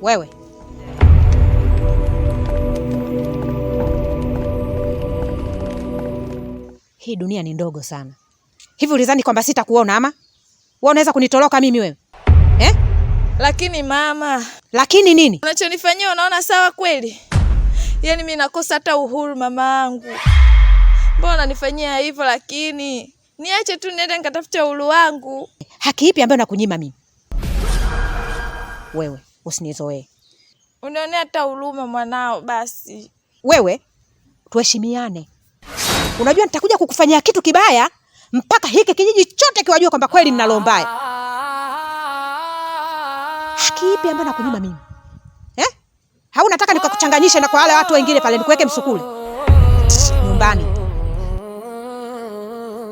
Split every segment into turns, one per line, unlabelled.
Wewe. Hii dunia ni ndogo sana. Hivi ulizani kwamba sitakuona ama? Wewe unaweza kunitoroka mimi wewe?
Lakini mama.
Lakini nini?
Unachonifanyia unaona sawa kweli? Yaani mimi nakosa hata uhuru mamangu. Mbona unanifanyia hivyo lakini? Niache tu niende nikatafuta uhuru wangu.
Haki ipi ambayo nakunyima mimi? Wewe, usinizoee.
Unionea hata huruma mwanao basi.
Wewe, tuheshimiane. Unajua nitakuja kukufanyia kitu kibaya mpaka hiki kijiji chote kiwajue kwamba kweli nina roho mbaya. Haki ipi ambayo nakunyima mimi? Hau nataka nikakuchanganyishe na kwa wale watu wengine pale nikuweke msukule? Nyumbani.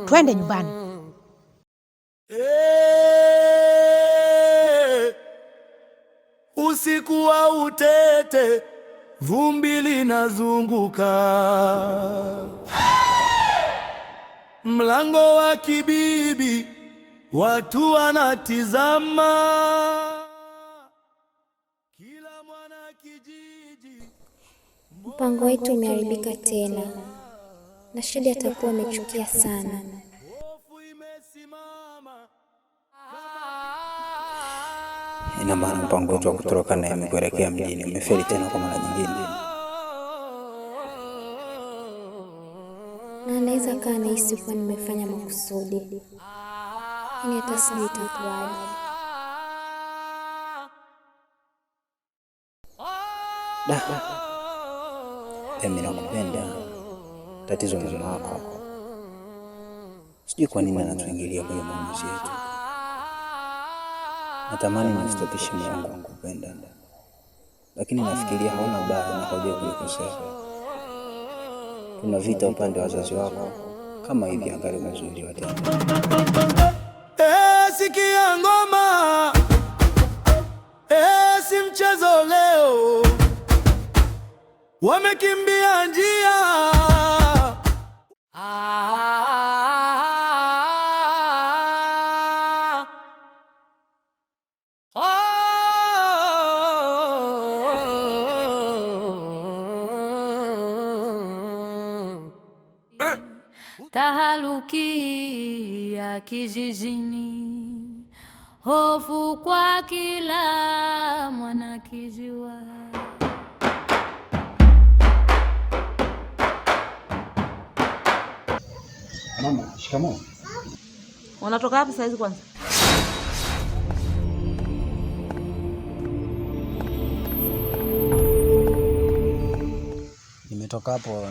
Twende nyumbani.
Usiku wa utete, vumbi linazunguka. Mlango wa kibibi, watu wanatizama. Kila mwana kijiji.
Mpango wetu umeharibika tena. Na Shedi atakuwa amechukia sana.
Ina maana mpango wetu wa kutoroka naye kuelekea mjini umefeli tena kwa mara nyingine.
Na anaweza kaa anahisi kuwa nimefanya makusudi. Yaani hata sijui itakuwaje.
Mimi nakupenda. Tatizo ni mama wako. Sijui kwa nini anatuingilia kwenye maamuzi yetu. Natamani nistopishe moyo wangu kukupenda. Lakini nafikiria hauna ubaya na hauja kulikosea. Tuna vita upande wa wazazi wako. Kama hivi angali umezuiliwa tena.
Sikia ngoma. Si mchezo leo. Wamekimbia njia.
Taharuki ya kijijini, hofu kwa kila mwanakijua.
Mama, shikamoo.
Unatoka wapi saizi kwanza?
Nimetoka hapo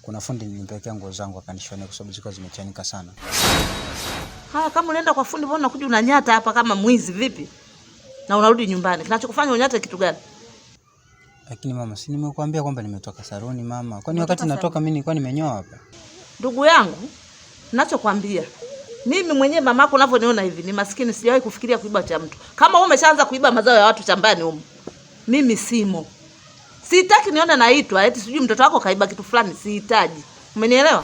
kuna fundi nilipelekea nguo zangu akanishonea kwa sababu zilikuwa zimechanika sana.
Haya, kama unaenda kwa fundi mbona unakuja unanyata hapa kama mwizi vipi? Na unarudi nyumbani. Kinachokufanya unyate kitu gani?
Lakini mama, si nimekuambia kwamba nimetoka saloni mama. Kwani wakati natoka mimi nilikuwa nimenyoa hapa?
Ndugu yangu, ninachokuambia, mimi mwenyewe mamako unavyoniona hivi ni maskini, sijawahi kufikiria kuiba cha mtu. Kama wewe umeshaanza kuiba mazao ya watu shambani huko, mimi simo. Sitaki nione naitwa eti sijui mtoto wako kaiba kitu fulani, sihitaji. Umenielewa?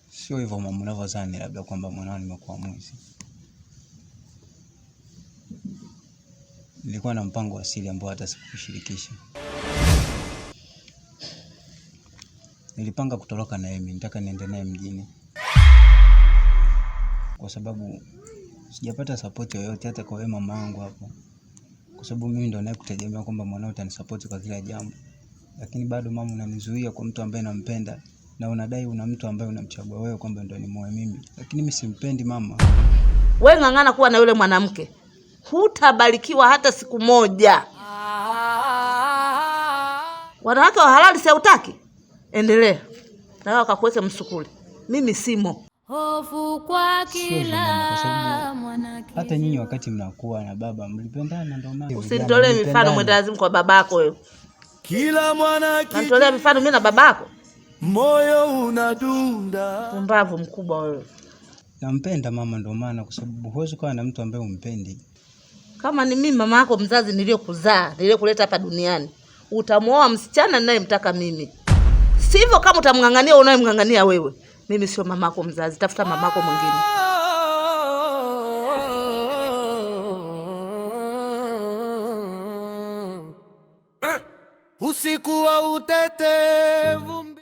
Sio hivyo mama, unavyozani labda kwamba mwanao nimekuwa mwizi. Nilikuwa na mpango wa siri ambao hata sikushirikisha. Nilipanga kutoroka na yeye, nitaka niende naye mjini. Kwa sababu sijapata support yoyote hata kwa wewe mama yangu hapo. Kwa sababu mimi ndo nayekutegemea kwamba mwanao utanisupport kwa kila jambo. Lakini bado mama unanizuia kwa mtu ambaye nampenda na unadai una mtu ambaye unamchagua wewe kwamba ndo ni muoe mimi. Lakini mimi simpendi mama.
Wewe ngangana kuwa na yule mwanamke. Hutabarikiwa hata siku moja. Wanawake wa halali si hutaki? Endelea. Na wao akakuweke msukuli. Mimi simo.
Hofu kwa kila mwanake.
Hata nyinyi wakati mnakuwa na baba mlipendana ndio maana.
Usinitolee mifano mwendazimu kwa babako wewe.
Kila mwana
Nitolea mifano mimi na babako.
Moyo unadunda.
Pumbavu mkubwa wewe.
Nampenda mama ndio maana, kwa sababu huwezi kuwa na mtu ambaye umpendi.
Kama ni mimi mama yako mzazi niliyokuzaa, niliyokuleta hapa duniani, utamuoa msichana ninayemtaka mimi. Sivyo kama utamngangania unayemngangania wewe. Mimi sio mamako mzazi, tafuta mamako mwingine.
Usiku wa utete vumbi.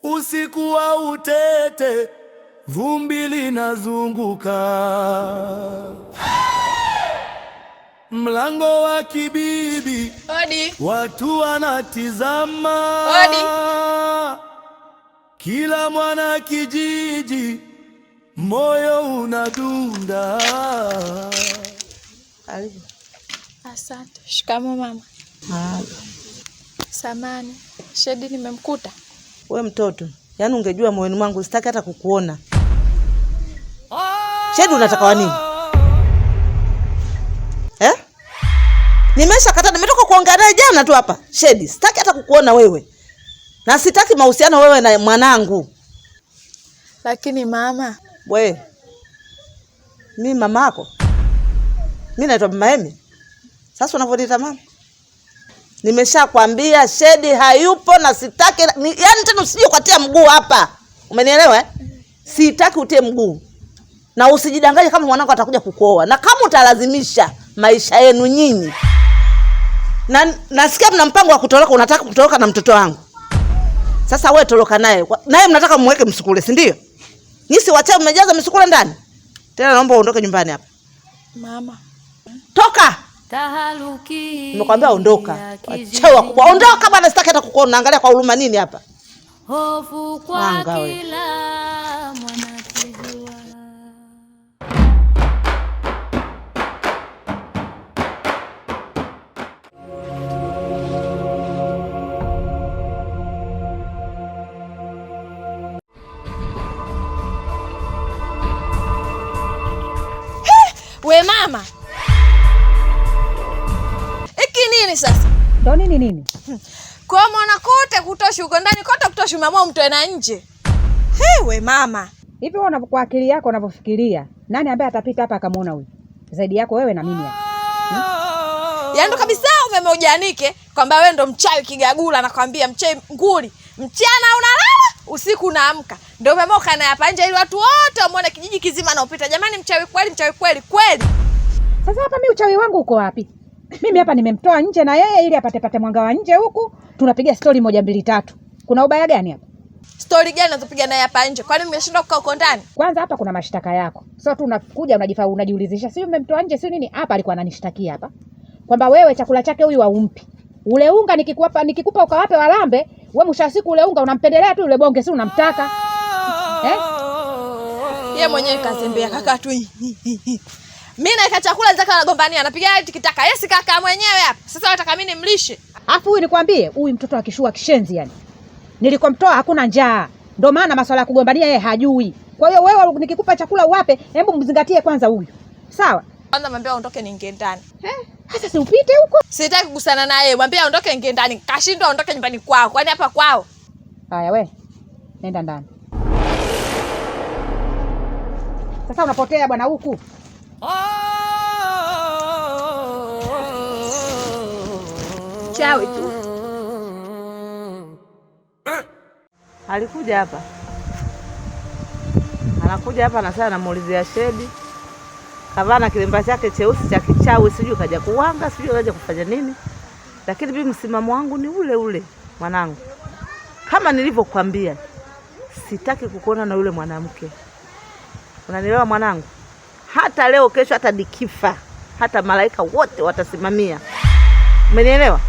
Usiku wa utete vumbi linazunguka. Mlango wa kibibi.
Odi.
Watu wanatizama.
Odi.
Kila mwana kijiji moyo unadunda.
Karibu.
Asante. Shikamoo mama. Samani. Shedi nimemkuta.
We mtoto, yaani ungejua moyoni mwangu sitaki hata kukuona. Shedi unataka wa nini? Nimeshakata, nimetoka kuongea naye jana tu hapa. Shedi, sitaki hata kukuona wewe. Na sitaki mahusiano wewe na mwanangu.
Lakini mama,
mimi mamako. Mimi naitwa Mama Emi. Sasa unavyoniita mama? Nimeshakwambia Shedi hayupo na sitaki yaani tena usije ukatia mguu hapa. Umenielewa? Sitaki utie mguu. Na usijidanganye kama mwanangu atakuja kukuoa. Na kama utalazimisha maisha yenu nyinyi. Na nasikia mna mpango wa kutoroka, unataka kutoroka na mtoto wangu. Sasa wewe toroka naye. Naye mnataka mweke msukule, si ndio? Nyisi wacha mmejaza msukule ndani. Tena naomba uondoke nyumbani hapa.
Mama.
Toka. Nimekwambia ondoka. Wacha kubwa. Ondoka bwana, sitaki hata kukuona. Naangalia kwa huruma nini hapa?
Hofu kwa kila mwanakijua.
We mama. Iki nini sasa?
Ndo nini?
Kwa mwana kote kutoshi uko ndani kote kutoshi mama mtu ena nje. We mama.
Hivi wewe kwa akili yako unavyofikiria, nani ambaye atapita hapa akamuona huyu? Zaidi yako wewe na mimi hapa.
Yaani ndo kabisa umeme ujanike kwamba wewe ndo mchawi kigagula, nakwambia mchawi nguli. Mchana unalala, usiku unaamka. Ndio umemoka na hapa nje ili watu wote wamuone kijiji kizima na upita. Jamani mchawi kweli kweli.
Sasa hapa mimi uchawi wangu uko wapi? Mimi hapa nimemtoa nje na yeye ili apate mwanga wa nje huku. Tunapiga story 1 2 3. Kuna ubaya gani hapa?
Story gani unazopiga naye hapa nje? Kwani mmeshindwa kukaa huko ndani?
Kwanza hapa kuna mashtaka yako. Sio tu unakuja unajiulizisha, sio umemtoa nje sio nini? Hapa alikuwa ananishtakia hapa. Kwamba wewe chakula chake huyu haumpi. Ule unga nikikupa ukawape walambe, wewe mwisho wa siku ule unga unampendelea tu ule bonge, si unamtaka.
Yeye mwenyewe kazembea kaka tu. Mimi naika chakula zake anagombania, anapiga tikitaka. Yeye si kaka mwenyewe hapa. Sasa nataka mimi nimlishe.
Afu huyu nikwambie, huyu mtoto akishua kishenzi yani. Nilikomtoa hakuna njaa. Ndio maana masuala ya kugombania yeye hajui. Kwa hiyo wewe nikikupa chakula uwape, hebu mzingatie kwanza huyu. Sawa?
Kwanza mwambie aondoke niingie ndani.
Sasa si upite huko.
Sitaki kugusana naye. Mwambie aondoke niingie ndani. Kashindwa aondoke nyumbani kwao. Kwani hapa kwao?
Haya we. Nenda ndani. Sasa unapotea bwana huku.
Chawi tu.
Alikuja hapa. Anakuja hapa na sasa anamuulizia Shedi. Kavaa na kilemba chake cheusi cha kichawi, sijui kaja kuwanga, sijui kaja kufanya nini. Lakini mimi msimamo wangu ni ule ule, mwanangu. Kama nilivyokuambia, sitaki kukuona na yule mwanamke. Unanielewa mwanangu? Hata leo kesho hata nikifa, hata malaika wote watasimamia. Umenielewa?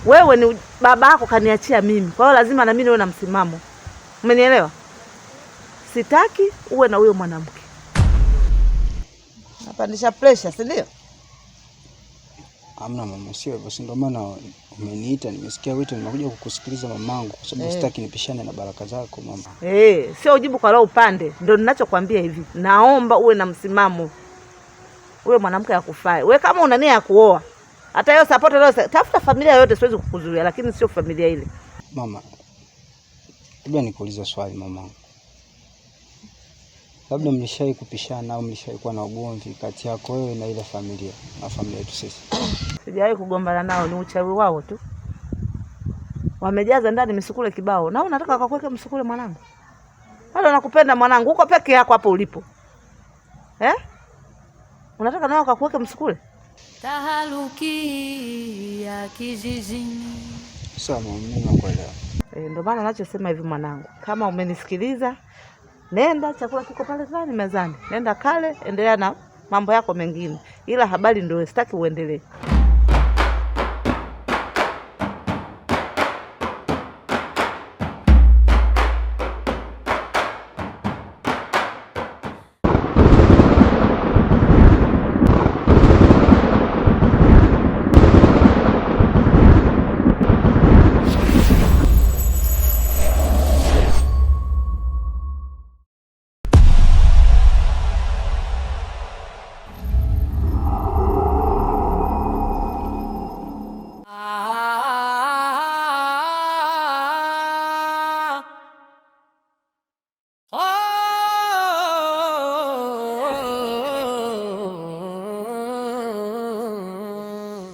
Wewe ni baba yako kaniachia mimi. Kwa hiyo lazima na mimi niwe na msimamo. Umenielewa? Sitaki uwe na huyo mwanamke. Napandisha pressure, si ndio?
Hamna mama, sio hivyo. Ndio maana umeniita, nimesikia wito, nimekuja kukusikiliza mamangu kwa sababu sitaki nipishane na baraka zako mama.
Sio ujibu kwa leo upande. Ndio ninachokuambia hivi. Naomba uwe na msimamo. Uwe mwanamke akufai. Wewe kama una nia ya kuoa, hata hiyo support leo tafuta familia yote, siwezi kukuzuia, lakini sio familia ile.
Mama, labda nikuulize swali mamangu. Labda mlishawahi kupishana au mlishawahi kuwa na ugomvi kati yako wewe na ile familia na familia yetu sisi?
Sijawahi kugombana nao, ni uchawi wao tu. Wamejaza ndani misukule kibao. Na unataka akakuweke msukule mwanangu? Bado nakupenda mwanangu, uko peke yako hapo ulipo. Unataka nao akakuweke msukule?
Taharuki ya kijijini.
Sawa, mimi nakuelewa.
Ndio maana ninachosema hivi mwanangu, kama umenisikiliza, nenda, chakula kiko pale ndani mezani. Nenda kale, endelea na mambo yako mengine. Ila habari ndio sitaki uendelee.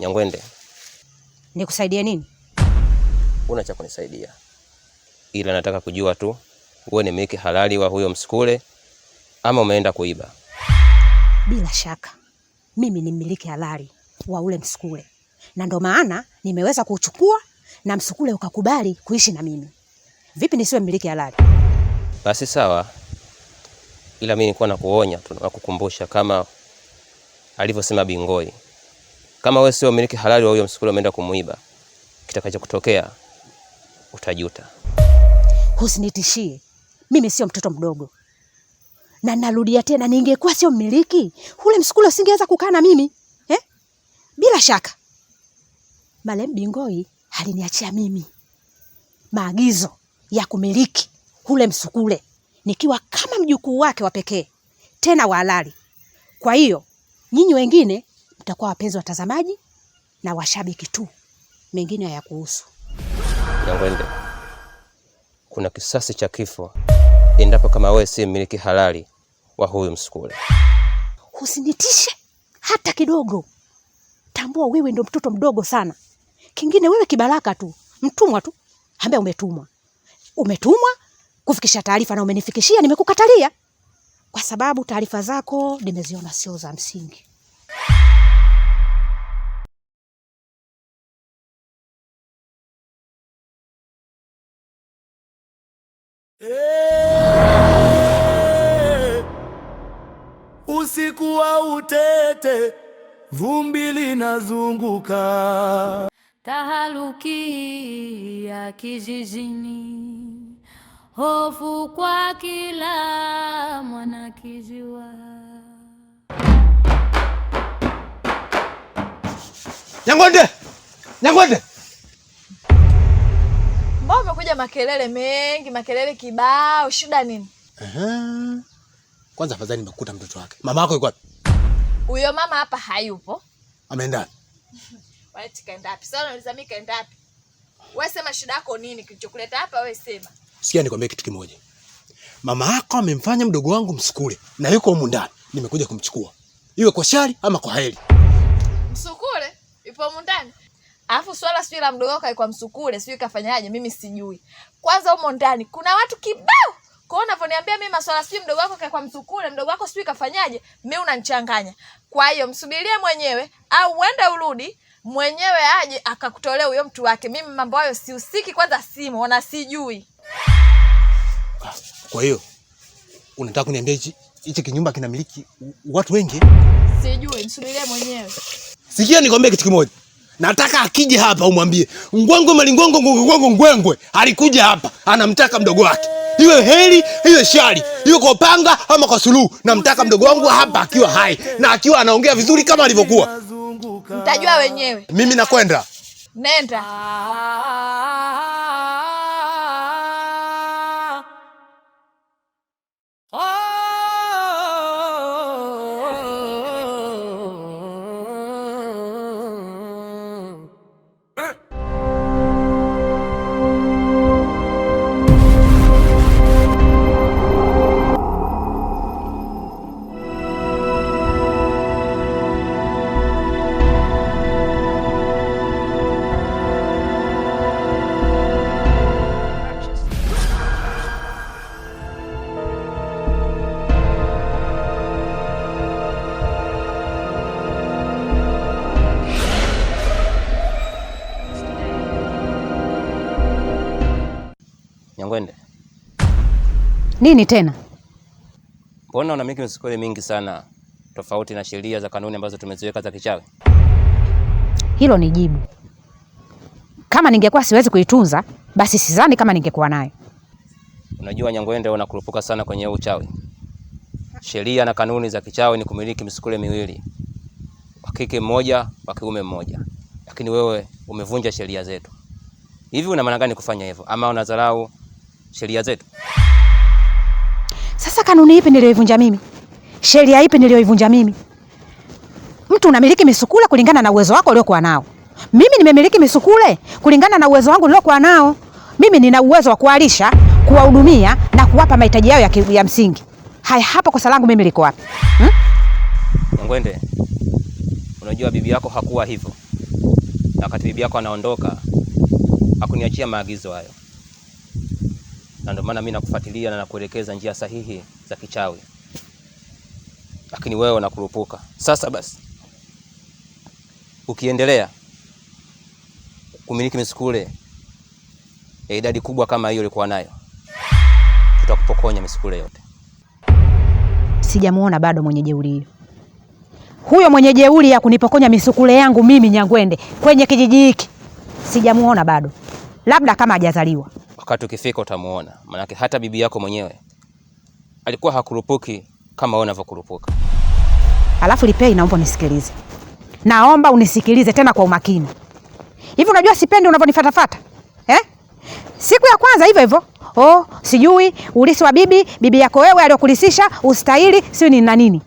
Nyangwende,
Nikusaidie nini?
una cha kunisaidia, ila nataka kujua tu wewe ni mmiliki halali wa huyo msukule ama umeenda kuiba?
Bila shaka mimi ni mmiliki halali wa ule msukule, na ndo maana nimeweza kuchukua na msukule ukakubali kuishi na mimi. Vipi nisiwe mmiliki halali?
Basi sawa, ila mimi nilikuwa nakuonya tu na kukukumbusha kama alivyosema Bingoi, kama wewe sio mmiliki halali wa huyo msukule umeenda kumuiba, kitakachotokea utajuta.
Usinitishie, mimi sio mtoto mdogo. Na narudia tena, ningekuwa sio mmiliki, ule msukule usingeweza kukaa na mimi. Bila shaka Marehemu Bingoi aliniachia mimi maagizo ya kumiliki ule msukule nikiwa kama mjukuu wake wa pekee, tena wa halali. Kwa hiyo nyinyi wengine mtakuwa wapenzi watazamaji na washabiki tu, mengine hayakuhusu.
Nyangwende, kuna kisasi cha kifo endapo kama wewe si mmiliki halali wa huyu msukule.
Usinitishe hata kidogo. Tambua wewe ndio mtoto mdogo sana. Kingine wewe kibaraka tu, mtumwa tu ambaye umetumwa. Umetumwa kufikisha taarifa na umenifikishia, nimekukatalia kwa sababu taarifa zako nimeziona sio za msingi.
Usiku wa utete, vumbi linazunguka.
Taharuki ya kijijini, hofu kwa kila mwanakijiwa.
Nyangwende! Nyangwende!
Mbona umekuja makelele mengi, makelele kibao, shida nini?
Kwanza afadhali nimekuta mtoto wake. Mama yako yuko wapi?
Huyo mama hapa hayupo.
Ameenda.
Wewe kaenda wapi? Sasa unauliza mimi kaenda wapi? Wewe sema shida yako nini kilichokuleta hapa, wewe sema.
Sikia nikwambie kitu kimoja. Mama yako amemfanya mdogo wangu msukule na yuko humu ndani. Nimekuja kumchukua. Iwe kwa shari ama kwa heri.
Msukule yupo humu ndani? Alafu swala sio la mdogo wako kwa msukule, sio kafanyaje, mimi sijui. Kwanza humo ndani kuna watu kibao. Kwa hiyo unavyoniambia mimi maswala sio mdogo wako kwa msukule, mdogo wako sio kafanyaje, mimi unanichanganya. Kwa hiyo msubirie mwenyewe au uende urudi mwenyewe aje akakutolea huyo mtu wake. Mimi mambo hayo sihusiki, kwanza simu wana sijui.
Kwa hiyo unataka kuniambia hichi kinyumba kinamiliki watu wengi?
Sijui, msubirie mwenyewe.
Sikia nikwambie kitu kimoja. Nataka akije hapa umwambie ngwangwe malingongo ngwangwe ngwengwe alikuja hapa anamtaka mdogo wake. Iwe heri, iwe shari, iwe kwa panga ama kwa suluhu. Namtaka mdogo wangu hapa akiwa hai na akiwa anaongea vizuri kama alivyokuwa.
Mtajua wenyewe.
Mimi nakwenda.
Nenda.
Nini tena?
Mbona unamiliki misukule mingi sana tofauti na sheria za kanuni ambazo tumeziweka za kichawi?
Hilo ni jibu. Kama ningekuwa siwezi kuitunza, basi sidhani kama ningekuwa nayo.
Unajua Nyangwende, unakurupuka sana kwenye uchawi. Sheria na kanuni za kichawi ni kumiliki misukule miwili, wa kike mmoja, wa kiume mmoja. Lakini wewe umevunja sheria zetu. Hivi una maana gani kufanya hivyo? Ama unadharau sheria zetu?
Sasa kanuni ipi niliyoivunja mimi? Sheria ipi niliyoivunja mimi? Mtu unamiliki misukule kulingana na uwezo wako uliokuwa nao. Mimi nimemiliki misukule kulingana na uwezo wangu niliokuwa nao. Mimi nina uwezo wa kuwalisha, kuwahudumia na kuwapa mahitaji yao ya msingi. Haya, hapa kosa langu mimi liko wapi?
Nyangwende, unajua bibi yako hakuwa hivyo. Na wakati bibi yako anaondoka, hakuniachia maagizo hayo. Na ndio maana mimi nakufuatilia na nakuelekeza njia sahihi za kichawi. Lakini wewe unakurupuka. Sasa basi, ukiendelea kumiliki misukule ya idadi kubwa kama hiyo ulikuwa nayo, tutakupokonya misukule yote.
Sijamuona bado mwenye jeuri hiyo. Huyo mwenye jeuri ya kunipokonya misukule yangu mimi Nyangwende kwenye kijiji hiki sijamuona bado. Labda kama hajazaliwa.
Wakati ukifika utamuona. Maana hata bibi yako mwenyewe alikuwa hakurupuki kama wewe unavyokurupuka.
Alafu Lipei, naomba unisikilize. Naomba unisikilize tena kwa umakini. Hivi unajua sipendi unavyonifatafata? Siku ya kwanza hivyo hivyo. Sijui ulisi wa bibi yako wewe aliyokulisisha ustahili sio ni na nini.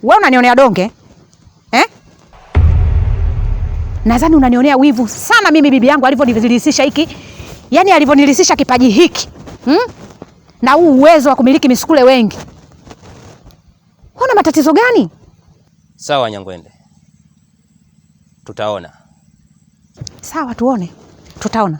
Wewe unanionea donge? Nadhani unanionea wivu sana mimi bibi yangu alivyonilisisha hiki. Yaani alivyonilisisha kipaji hiki. Na huu uwezo wa kumiliki misukule wengi. Una matatizo gani?
Sawa Nyangwende. Tutaona.
Sawa tuone. Tutaona.